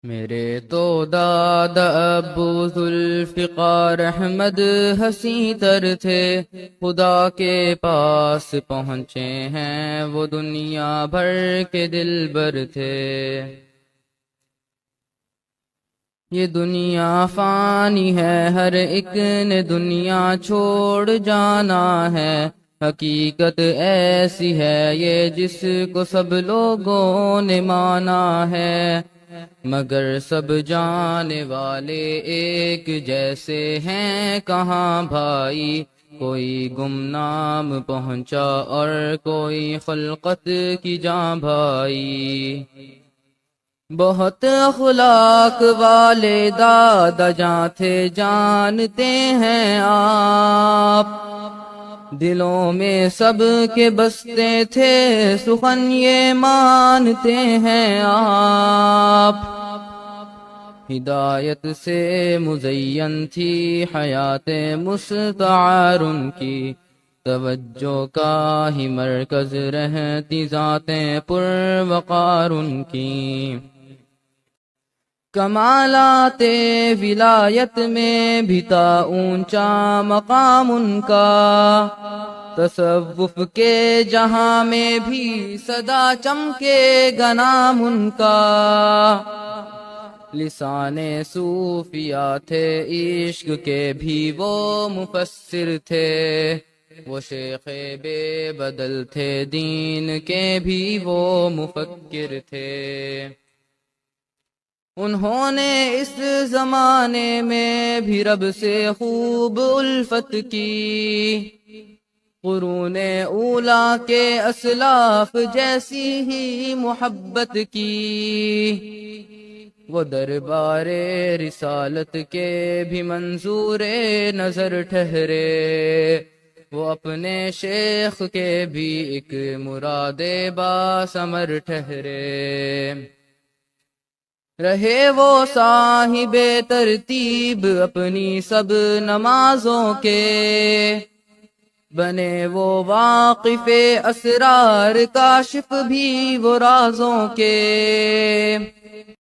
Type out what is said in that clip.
میرے تو دادا ابو ذوالفقار احمد ہنسی تر تھے، خدا کے پاس پہنچے ہیں وہ دنیا بھر کے دلبر تھے۔ یہ دنیا فانی ہے، ہر ایک نے دنیا چھوڑ جانا ہے، حقیقت ایسی ہے یہ جس کو سب لوگوں نے مانا ہے، مگر سب جانے والے ایک جیسے ہیں کہاں بھائی، کوئی گمنام پہنچا اور کوئی خلقت کی جاں بھائی۔ بہت اخلاق والے دادا جاں تھے جانتے ہیں آپ، دلوں میں سب کے بستے تھے سخن یہ مانتے ہیں آپ، ہدایت سے مزین تھی حیات مستعار ان کی، توجہ کا ہی مرکز رہتی ذاتیں پروقار ان کی، کمالات ولایت میں بھی تھا اونچا مقام ان کا، تصوف کے جہاں میں بھی سدا چمکے گا نام ان کا، لسان صوفیہ تھے عشق کے بھی وہ مفسر تھے، وہ شیخ بے بدل تھے دین کے بھی وہ مفکر تھے، انہوں نے اس زمانے میں بھی رب سے خوب الفت کی، قرون اولا کے اسلاف جیسی ہی محبت کی، وہ دربار رسالت کے بھی منظور نظر ٹھہرے، وہ اپنے شیخ کے بھی ایک مراد باثمر ٹھہرے، رہے وہ صاحب ترتیب اپنی سب نمازوں کے، بنے وہ واقف اسرار کاشف بھی وہ رازوں کے،